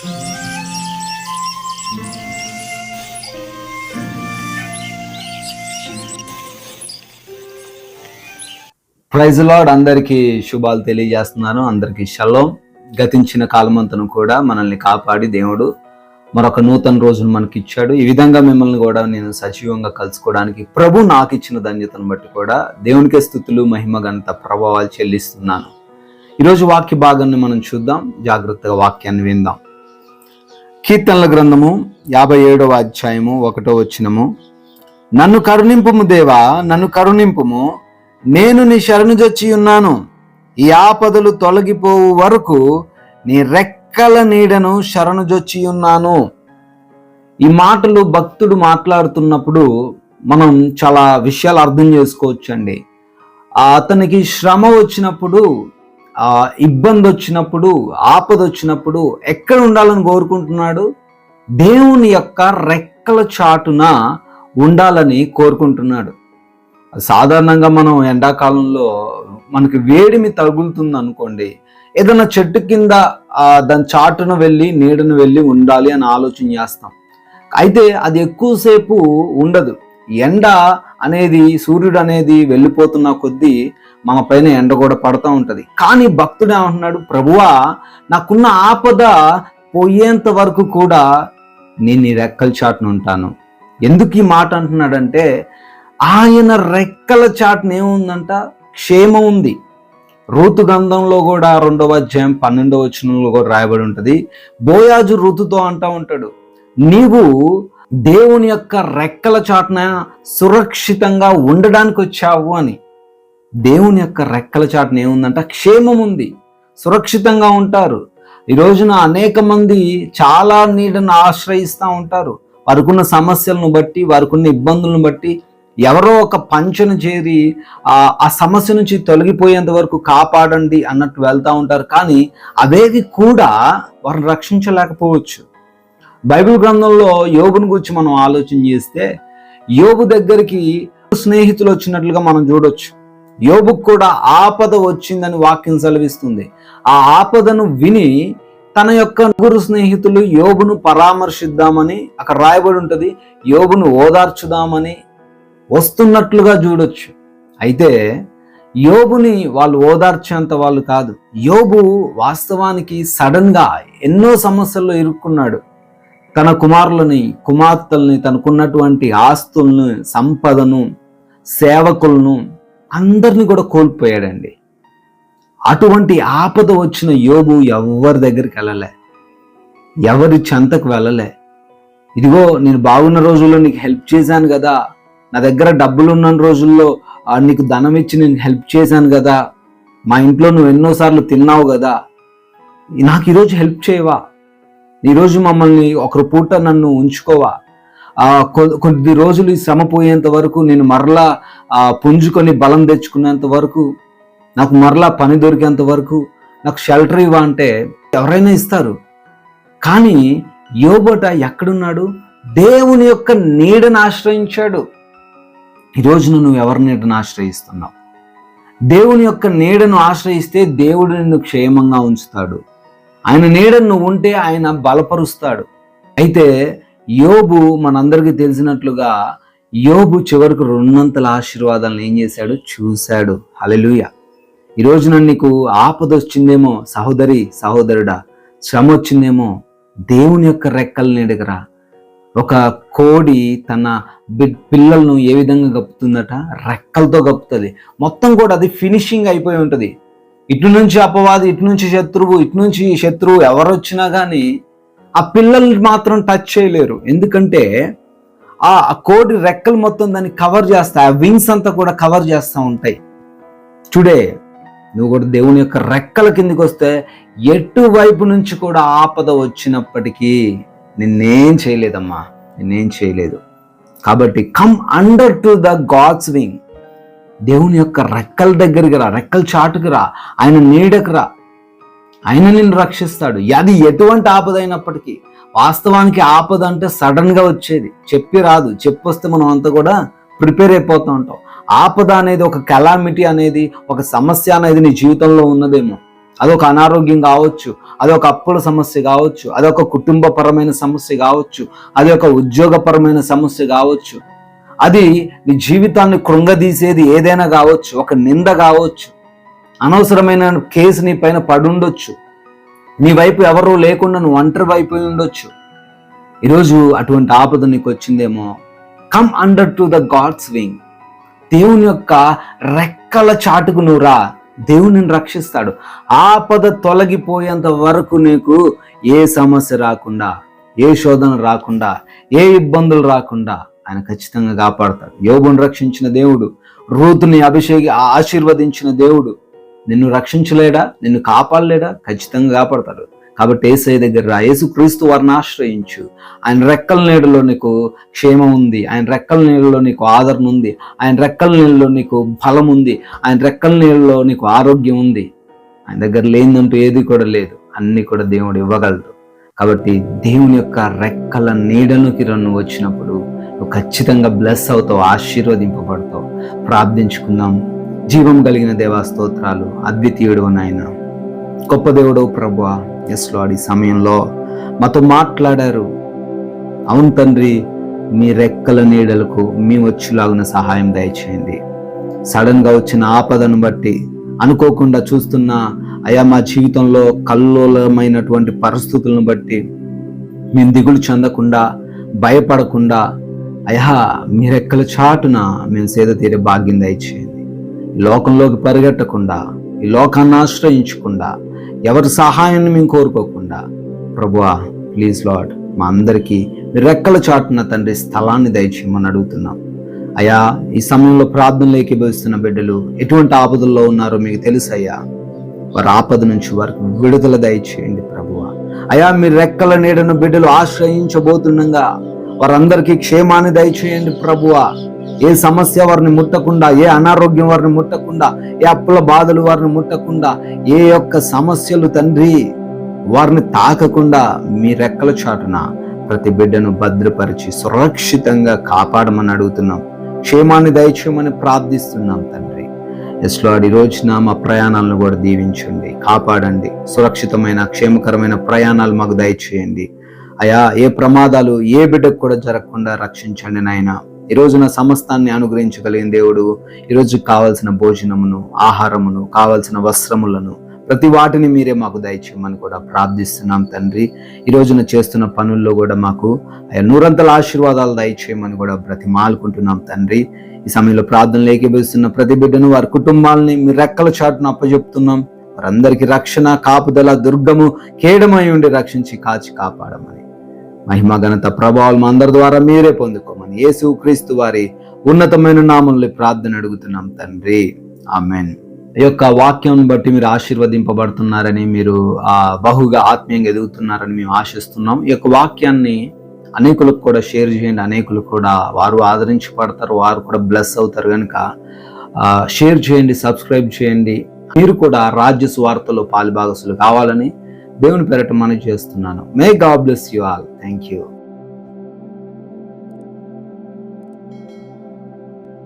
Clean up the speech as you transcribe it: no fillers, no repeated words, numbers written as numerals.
Praise lord, అందరికీ శుభాలు తెలియజేస్తున్నాను. అందరికీ షలోం. గతించిన కాలమంతను కూడా మనల్ని కాపాడి దేవుడు మరొక నూతన రోజును మనకి ఇచ్చాడు. ఈ విధంగా మిమ్మల్ని కూడా నేను సజీవంగా కలుసుకోవడానికి ప్రభు నాకు ఇచ్చిన ధన్యతను బట్టి కూడా దేవునికే స్తుతులు, మహిమ, ఘనత, ప్రభావాలు చెల్లిస్తున్నాను. ఈరోజు వాక్య భాగాన్ని మనం చూద్దాం. జాగ్రత్తగా వాక్యాన్ని విందాం. కీర్తనల గ్రంథము 57వ అధ్యాయము 1వ వచనము. నన్ను కరుణింపుము దేవా, నన్ను కరుణింపుము, నేను నీ శరణుజొచ్చి ఉన్నాను. ఈ ఆపదలు తొలగిపోవు వరకు నీ రెక్కల నీడను శరణుజొచ్చి ఉన్నాను. ఈ మాటలు భక్తుడు మాట్లాడుతున్నప్పుడు మనం చాలా విషయాలు అర్థం చేసుకోవచ్చండి. అతనికి శ్రమ వచ్చినప్పుడు, ఇబ్బంది వచ్చినప్పుడు, ఆపద వచ్చినప్పుడు ఎక్కడ ఉండాలని కోరుకుంటున్నాడు? దేవుని యొక్క రెక్కల చాటున ఉండాలని కోరుకుంటున్నాడు. సాధారణంగా మనం ఎండాకాలంలో మనకి వేడిమి తగులుతుంది అనుకోండి, ఏదైనా చెట్టు కింద దాని చాటును వెళ్ళి నీడను వెళ్ళి ఉండాలి అని ఆలోచన చేస్తాం. అయితే అది ఎక్కువసేపు ఉండదు. ఎండ అనేది, సూర్యుడు అనేది వెళ్ళిపోతున్న కొద్దీ మన పైన ఎండ కూడా పడుతూ ఉంటుంది. కానీ భక్తుడు ఏమంటున్నాడు? ప్రభువా, నాకున్న ఆపద పోయేంత వరకు కూడా నేను నీ రెక్కల చాటున ఉంటాను. ఎందుకు ఈ మాట అంటున్నాడంటే, ఆయన రెక్కల చాటున ఏముందంట? క్షేమం ఉంది. రూతు గ్రంథంలో కూడా 2వ అధ్యాయం 12వ వచనంలో కూడా రాయబడి ఉంటుంది. బోయాజు ఋతుతో అంటా ఉంటాడు, నీవు దేవుని యొక్క రెక్కల చాటున సురక్షితంగా ఉండడానికి వచ్చావు అని. దేవుని యొక్క రెక్కల చాటున ఏముందంట? క్షేమం ఉంది, సురక్షితంగా ఉంటారు. ఈ రోజున అనేక మంది చాలా నీడను ఆశ్రయిస్తూ ఉంటారు. వారికున్న సమస్యలను బట్టి, వారికున్న ఇబ్బందులను బట్టి ఎవరో ఒక పంచను చేరి ఆ సమస్య నుంచి తొలగిపోయేంత వరకు కాపాడండి అన్నట్టు వెళ్తూ ఉంటారు. కానీ అవేవి కూడా వారిని రక్షించలేకపోవచ్చు. బైబిల్ గ్రంథంలో యోబుని గురించి మనం ఆలోచన చేస్తే, యోబు దగ్గరికి స్నేహితులు వచ్చినట్లుగా మనం చూడొచ్చు. యోబుకు కూడా ఆపద వచ్చిందని వాక్యం సెలవిస్తుంది. ఆ ఆపదను విని తన యొక్క 9 స్నేహితులు యోబును పరామర్శిద్దామని అక్కడ రాయబడి ఉంటుంది. యోబును ఓదార్చుదామని వస్తున్నట్లుగా చూడొచ్చు. అయితే యోబుని వాళ్ళు ఓదార్చేంత వాళ్ళు కాదు. యోబు వాస్తవానికి సడన్గా ఎన్నో సమస్యల్లో ఇరుక్కున్నాడు. తన కుమారులని, కుమార్తెల్ని, తనకున్నటువంటి ఆస్తులను, సంపదను, సేవకులను అందరినీ కూడా కోల్పోయాడండి. అటువంటి ఆపద వచ్చిన యోబు ఎవరి దగ్గరికి వెళ్ళలే, ఎవరి చెంతకు వెళ్ళలే. ఇదిగో నేను బాగున్న రోజుల్లో నీకు హెల్ప్ చేశాను కదా, నా దగ్గర డబ్బులు ఉన్న రోజుల్లో నీకు ధనం ఇచ్చి నేను హెల్ప్ చేశాను కదా, మా ఇంట్లో నువ్వు ఎన్నోసార్లు తిన్నావు కదా, నాకు ఈరోజు హెల్ప్ చేయవా, ఈరోజు మమ్మల్ని ఒకరు పూట నన్ను ఉంచుకోవా, కొద్ది రోజులు ఈ శ్రమ పోయేంత వరకు నేను మరలా పుంజుకొని బలం తెచ్చుకునేంత వరకు, నాకు మరలా పని దొరికేంత వరకు నాకు షెల్టర్ ఇవ్వ అంటే ఎవరైనా ఇస్తారు. కానీ యోబట ఎక్కడున్నాడు? దేవుని యొక్క నీడను ఆశ్రయించాడు. ఈరోజు నువ్వు ఎవరి నీడను ఆశ్రయిస్తున్నావు? దేవుని యొక్క నీడను ఆశ్రయిస్తే దేవుడు నిన్ను క్షేమంగా ఉంచుతాడు. ఆయన నీడను నువ్వు ఉంటే ఆయన బలపరుస్తాడు. అయితే యోబు మనందరికీ తెలిసినట్లుగా యోబు చివరకు 2 ఆశీర్వాదాలను ఏం చేశాడు? చూశాడు. హల్లెలూయా. ఈరోజు నీకు ఆపద వచ్చిందేమో సహోదరి, సహోదరుడా, శ్రమ వచ్చిందేమో, దేవుని యొక్క రెక్కల నీడగరా. ఒక కోడి తన పిల్లలను ఏ విధంగా కప్పుతుందట? రెక్కలతో కప్పుతుంది. మొత్తం కూడా అది ఫినిషింగ్ అయిపోయి ఉంటుంది. ఇటు నుంచి అపవాది, ఇటు నుంచి శత్రువు ఎవరు వచ్చినా కానీ ఆ పిల్లల్ని మాత్రం టచ్ చేయలేరు. ఎందుకంటే ఆ కోడి రెక్కలు మొత్తం దాన్ని కవర్ చేస్తాయి. ఆ వింగ్స్ అంతా కూడా కవర్ చేస్తూ ఉంటాయి. టుడే నువ్వు కూడా దేవుని యొక్క రెక్కల కిందికి వస్తే ఎటువైపు నుంచి కూడా ఆపద వచ్చినప్పటికీ నిన్నేం చేయలేదమ్మా, నిన్నేం చేయలేదు. కాబట్టి come under to the god's wing. దేవుని యొక్క రెక్కల దగ్గరికి రా, రెక్కల చాటుకు రా, ఆయన నీడకు రా. ఆయన నిన్ను రక్షిస్తాడు. అది ఎటువంటి ఆపద అయినప్పటికీ. వాస్తవానికి ఆపద అంటే సడన్గా వచ్చేది, చెప్పి రాదు. చెప్పొస్తే మనం అంతా కూడా ప్రిపేర్ అయిపోతూ ఉంటాం. ఆపద అనేది, ఒక కెలామిటీ అనేది, ఒక సమస్య అనేది నీ జీవితంలో ఉన్నదేమో. అదొక అనారోగ్యం కావచ్చు, అదొక అప్పుల సమస్య కావచ్చు, అదొక కుటుంబపరమైన సమస్య కావచ్చు, అది ఒక ఉద్యోగపరమైన సమస్య కావచ్చు, అది నీ జీవితాన్ని కృంగదీసేది ఏదైనా కావచ్చు, ఒక నింద కావచ్చు, అనవసరమైన కేసు నీ పైన పడుండొచ్చు, నీ వైపు ఎవరూ లేకుండా నువ్వు ఒంటరి అయిపోయి ఉండొచ్చు. ఈరోజు అటువంటి ఆపద నీకు వచ్చిందేమో. Come under to the god's wing. దేవుని యొక్క రెక్కల చాటుకు నువ్వు రా. దేవుని నిన్ను రక్షిస్తాడు. ఆపద తొలగిపోయేంత వరకు నీకు ఏ సమస్య రాకుండా, ఏ శోధన రాకుండా, ఏ ఇబ్బందులు రాకుండా ఆయన ఖచ్చితంగా కాపాడతాడు. యోబును రక్షించిన దేవుడు, రూతుని ఆశీర్వదించిన దేవుడు నిన్ను రక్షించలేడా? నిన్ను కాపాడలేడా? ఖచ్చితంగా కాపాడతాడు. కాబట్టి యేసయ్య దగ్గర రా, యేసుక్రీస్తు వారిని ఆశ్రయించు. ఆయన రెక్కల నీడలో నీకు క్షేమం ఉంది, ఆయన రెక్కల నీడలో నీకు ఆదరణ ఉంది, ఆయన రెక్కల నీడలో నీకు బలం ఉంది, ఆయన రెక్కల నీడలో నీకు ఆరోగ్యం ఉంది. ఆయన దగ్గర లేనిదంటూ ఏది కూడా లేదు, అన్ని కూడా దేవుడు ఇవ్వగలడు. కాబట్టి దేవుని యొక్క రెక్కల నీడలోకి నువ్వు వచ్చినప్పుడు నువ్వు ఖచ్చితంగా బ్లెస్ అవుతావు, ఆశీర్వదింపబడతావు. ప్రార్థించుకుందాం. జీవం కలిగిన దేవా స్తోత్రాలు, అద్వితీయుడు నాయన, గొప్ప దేవుడు ప్రభువా. ఎస్ లార్డ్, ఈ సమయంలో మాతో మాట్లాడారు. అవును తండ్రి, మీ రెక్కల నీడలకు మేము వచ్చేలాగున సహాయం దయచేయండి. సడన్ గా వచ్చిన ఆపదను బట్టి, అనుకోకుండా చూస్తున్న అయా మా జీవితంలో కల్లోలమైనటువంటి పరిస్థితులను బట్టి మేము దిగులు చెందకుండా, భయపడకుండా అయా మీ రెక్కల చాటున మేము సేద తీరే భాగ్యం దయచేయండి. ఈ లోకంలోకి పరిగెట్టకుండా, ఈ లోకాన్ని ఆశ్రయించకుండా, ఎవరి సహాయాన్ని మేము కోరుకోకుండా ప్రభువా ప్లీజ్ లార్డ్ మా అందరికీ మీరు రెక్కల చాటున తండ్రి స్థలాన్ని దయచేయమని అడుగుతున్నాం. అయ్యా ఈ సమయంలో ప్రార్థనలు ఏకీభవిస్తున్న బిడ్డలు ఎటువంటి ఆపదల్లో ఉన్నారో మీకు తెలుసయ్యా. వారి ఆపద నుంచి వారికి విడుదల దయచేయండి ప్రభువా. అయ్యా మీరు రెక్కల నీడను బిడ్డలు ఆశ్రయించబోతుండగా వారందరికీ క్షేమాన్ని దయచేయండి ప్రభువా. ఏ సమస్య వారిని ముట్టకుండా, ఏ అనారోగ్యం వారిని ముట్టకుండా, ఏ అప్పుల బాధలు వారిని ముట్టకుండా, ఏ యొక్క సమస్యలు తండ్రి వారిని తాకకుండా మీ రెక్కల చాటున ప్రతి బిడ్డను భద్రపరిచి సురక్షితంగా కాపాడమని అడుగుతున్నాం. క్షేమాన్ని దయచేయమని ప్రార్థిస్తున్నాం తండ్రి. ఎస్ లార్డ్, ఈ రోజున మా ప్రయాణాలను కూడా దీవించండి, కాపాడండి. సురక్షితమైన క్షేమకరమైన ప్రయాణాలు మాకు దయచేయండి అయా. ఏ ప్రమాదాలు ఏ బిడ్డకు కూడా జరగకుండా రక్షించండి నాయన. ఈ రోజున సమస్తాన్ని అనుగ్రహించగలిగిన దేవుడు, ఈరోజు కావలసిన భోజనమును, ఆహారమును, కావలసిన వస్త్రములను ప్రతి వాటిని మీరే మాకు దయచేయమని కూడా ప్రార్థిస్తున్నాం తండ్రి. ఈ రోజున చేస్తున్న పనుల్లో కూడా మాకు నూరంతల ఆశీర్వాదాలు దయచేయమని కూడా బ్రతిమాలుకుంటున్నాం తండ్రి. ఈ సమయంలో ప్రార్థనలు ఏకీభవిస్తున్న ప్రతి బిడ్డను, వారి కుటుంబాలని మీ రెక్కల చాటును అప్పచెప్తున్నాం. వారందరికీ రక్షణ, కాపుదల, దుర్గము, కేడమై ఉండి రక్షించి కాచి కాపాడమని, మహిమ, ఘనత, ప్రభావాలు మా అందరి ద్వారా మీరే పొందుకోమని యేసు క్రీస్తు వారి ఉన్నతమైన నామంలో ప్రార్థన అడుగుతున్నాం తండ్రి. ఆమెన్. ఈ యొక్క వాక్యం బట్టి మీరు ఆశీర్వదింపబడుతున్నారని, మీరు బహుగా ఆత్మీయంగా ఎదుగుతున్నారని మేము ఆశిస్తున్నాం. ఈ యొక్క వాక్యాన్ని అనేకులకు కూడా షేర్ చేయండి. అనేకులు కూడా వారు ఆదరించబడతారు, వారు కూడా బ్లెస్ అవుతారు. కనుక షేర్ చేయండి, సబ్స్క్రైబ్ చేయండి. మీరు కూడా రాజ్య సువార్తలో పాలుభాగస్తులు కావాలని దేవుని పేరట మనవి చేస్తున్నాను. May God bless you all. Thank you.